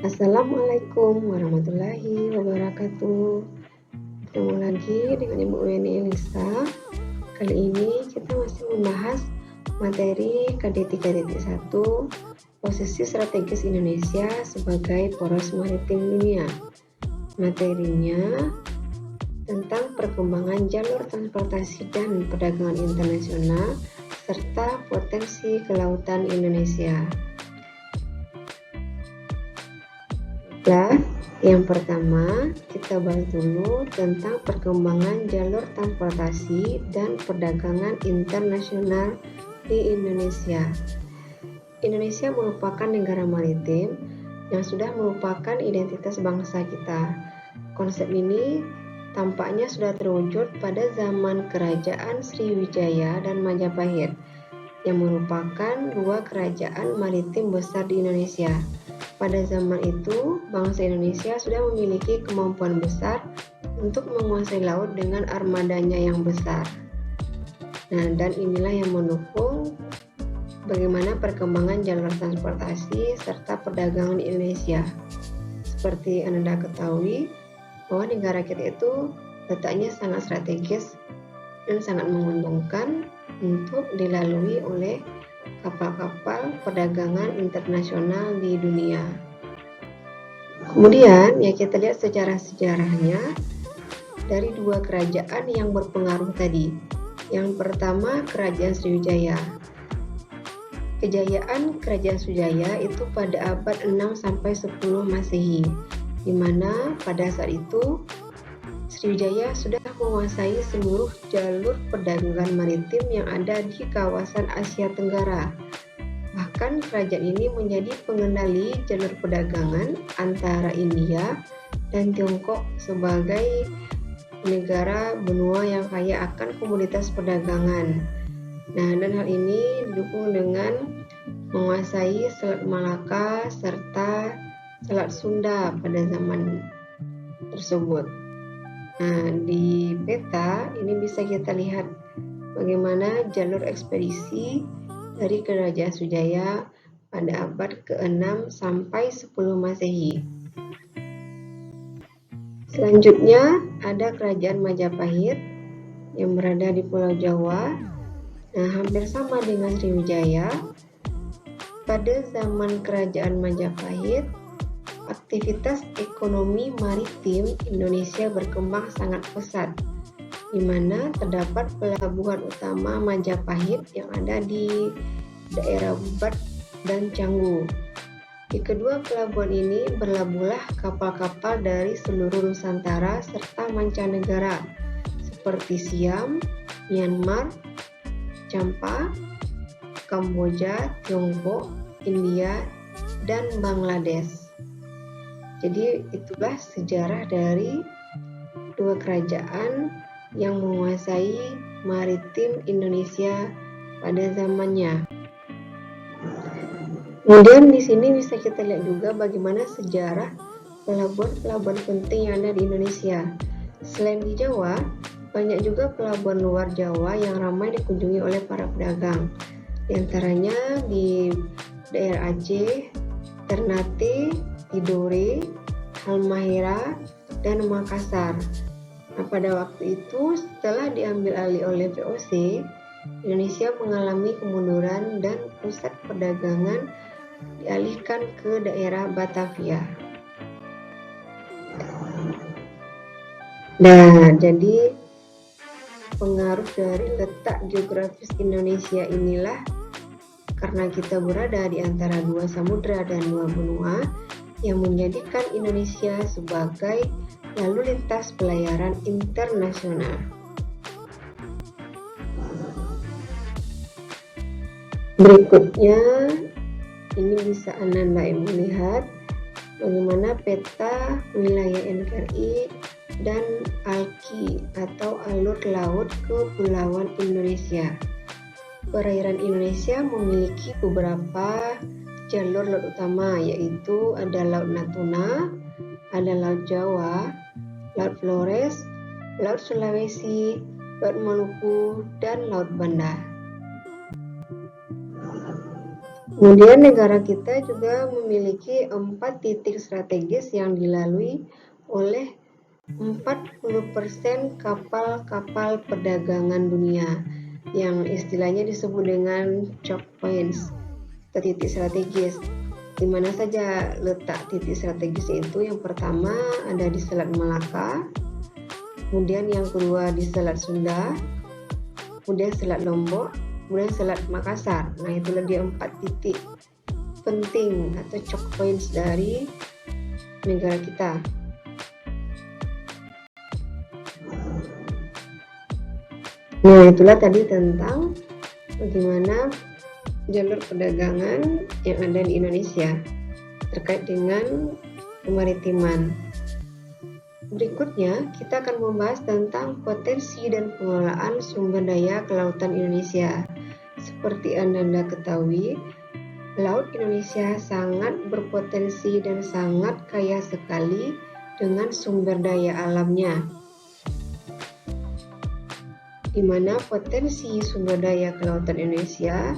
Assalamualaikum warahmatullahi wabarakatuh. Ketemu lagi dengan Ibu Weni Elisa. Kali ini kita masih membahas materi KD3.1 posisi strategis Indonesia sebagai poros maritim dunia. Materinya tentang perkembangan jalur transportasi dan perdagangan internasional serta potensi kelautan Indonesia. Yang pertama, kita bahas dulu tentang perkembangan jalur transportasi dan perdagangan internasional di Indonesia. Indonesia merupakan negara maritim yang sudah merupakan identitas bangsa kita. Konsep ini tampaknya sudah terwujud pada zaman Kerajaan Sriwijaya dan Majapahit, yang merupakan dua kerajaan maritim besar di Indonesia. Pada zaman itu, bangsa Indonesia sudah memiliki kemampuan besar untuk menguasai laut dengan armadanya yang besar. Dan inilah yang mendukung bagaimana perkembangan jalur transportasi serta perdagangan Indonesia. Seperti Anda ketahui, bahwa negara kita itu letaknya sangat strategis dan sangat menguntungkan untuk dilalui oleh kapal-kapal perdagangan internasional di dunia. Kemudian ya kita lihat secara sejarahnya dari dua kerajaan yang berpengaruh tadi. Yang pertama, Kerajaan Sriwijaya. Kejayaan Kerajaan Sriwijaya itu pada abad 6 sampai 10 Masehi, di mana pada saat itu Sriwijaya sudah menguasai seluruh jalur perdagangan maritim yang ada di kawasan Asia Tenggara. Bahkan kerajaan ini menjadi pengendali jalur perdagangan antara India dan Tiongkok sebagai negara benua yang kaya akan komoditas perdagangan. Dan hal ini didukung dengan menguasai Selat Malaka serta Selat Sunda pada zaman tersebut. Di peta ini bisa kita lihat bagaimana jalur ekspedisi dari Kerajaan Sriwijaya pada abad ke-6 sampai 10 Masehi. Selanjutnya ada Kerajaan Majapahit yang berada di Pulau Jawa. Hampir sama dengan Sriwijaya. Pada zaman Kerajaan Majapahit, aktivitas ekonomi maritim Indonesia berkembang sangat pesat, di mana terdapat pelabuhan utama Majapahit yang ada di daerah Babat dan Canggu. Di kedua pelabuhan ini berlabuhlah kapal-kapal dari seluruh Nusantara serta mancanegara seperti Siam, Myanmar, Champa, Kamboja, Tiongkok, India, dan Bangladesh. Jadi itulah sejarah dari dua kerajaan yang menguasai maritim Indonesia pada zamannya. Kemudian di sini bisa kita lihat juga bagaimana sejarah pelabuhan-pelabuhan penting yang ada di Indonesia. Selain di Jawa, banyak juga pelabuhan luar Jawa yang ramai dikunjungi oleh para pedagang. Di antaranya di daerah Aceh, Ternate, Tidore, Halmahera, dan Makassar. Pada waktu itu, setelah diambil alih oleh VOC, Indonesia mengalami kemunduran dan pusat perdagangan dialihkan ke daerah Batavia. Jadi pengaruh dari letak geografis Indonesia inilah, karena kita berada di antara dua samudra dan dua benua, yang menjadikan Indonesia sebagai lalu lintas pelayaran internasional. Berikutnya, ini bisa Anda melihat bagaimana peta wilayah NKRI dan ALKI atau alur laut kepulauan Indonesia. Perairan Indonesia memiliki beberapa jalur laut utama, yaitu ada Laut Natuna, ada Laut Jawa, Laut Flores, Laut Sulawesi, Laut Maluku, dan Laut Banda. Kemudian negara kita juga memiliki 4 titik strategis yang dilalui oleh 40% kapal-kapal perdagangan dunia yang istilahnya disebut dengan choke points atau titik strategis. Di mana saja letak titik strategis itu? Yang pertama ada di Selat Melaka, kemudian yang kedua di Selat Sunda, kemudian Selat Lombok, kemudian Selat Makassar. Nah, itulah dia 4 titik penting atau choke points dari negara kita. Nah, itulah tadi tentang bagaimana jalur perdagangan yang ada di Indonesia terkait dengan kemaritiman. Berikutnya, kita akan membahas tentang potensi dan pengelolaan sumber daya kelautan Indonesia. Seperti Anda ketahui, Laut Indonesia sangat berpotensi dan sangat kaya sekali dengan sumber daya alamnya, di mana potensi sumber daya kelautan Indonesia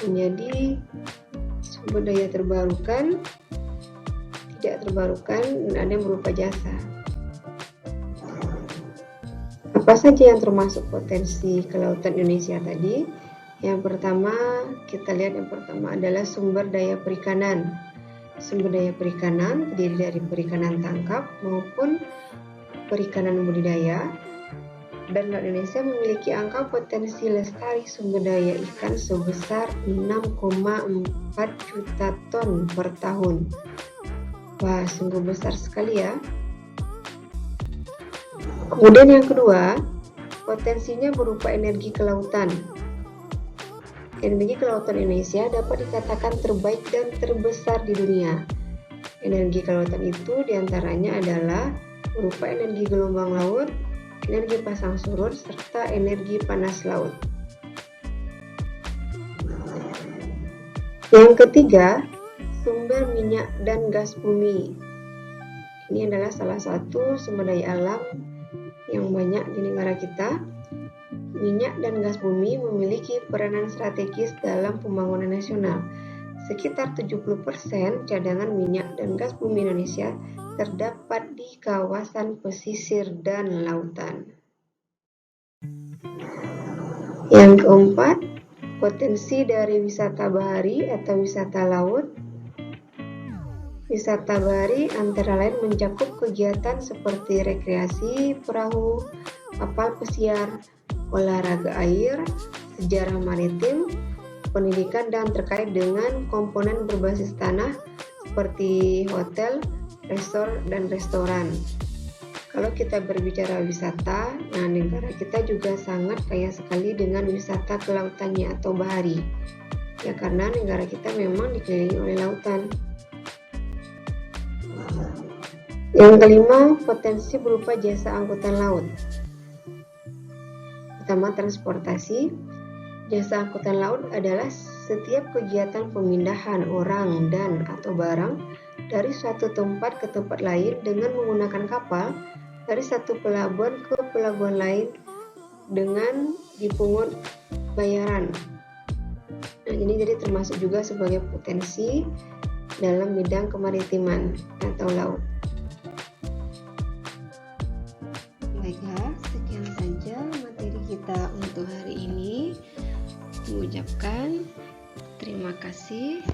menjadi sumber daya terbarukan, tidak terbarukan, dan ada yang berupa jasa. Apa saja yang termasuk potensi kelautan Indonesia tadi? Yang pertama, kita lihat yang pertama adalah sumber daya perikanan. Sumber daya perikanan terdiri dari perikanan tangkap maupun perikanan budidaya. Dan Laut Indonesia memiliki angka potensi lestari sumber daya ikan sebesar 6,4 juta ton per tahun. Wah, sungguh besar sekali ya. Kemudian yang kedua, potensinya berupa energi kelautan. Energi kelautan Indonesia dapat dikatakan terbaik dan terbesar di dunia. Energi kelautan itu diantaranya adalah berupa energi gelombang laut, energi pasang surut, serta energi panas laut. Yang ketiga, sumber minyak dan gas bumi. Ini adalah salah satu sumber daya alam yang banyak di negara kita. Minyak dan gas bumi memiliki peranan strategis dalam pembangunan nasional. Sekitar 70% cadangan minyak dan gas bumi Indonesia terdapat di kawasan pesisir dan lautan. Yang keempat, potensi dari wisata bahari atau wisata laut. Wisata bahari antara lain mencakup kegiatan seperti rekreasi perahu, kapal pesiar, olahraga air, sejarah maritim, pendidikan, dan terkait dengan komponen berbasis tanah seperti hotel, resort, dan restoran. Kalau kita berbicara wisata, nah negara kita juga sangat kaya sekali dengan wisata kelautannya atau bahari. Ya, karena negara kita memang dikelilingi oleh lautan. Yang kelima, potensi berupa jasa angkutan laut. Pertama, transportasi. Jasa angkutan laut adalah setiap kegiatan pemindahan orang dan atau barang dari suatu tempat ke tempat lain dengan menggunakan kapal dari satu pelabuhan ke pelabuhan lain dengan dipungut bayaran. Nah, ini jadi termasuk juga sebagai potensi dalam bidang kemaritiman atau laut. Baiklah, sekian saja materi kita untuk hari ini. Mengucapkan terima kasih.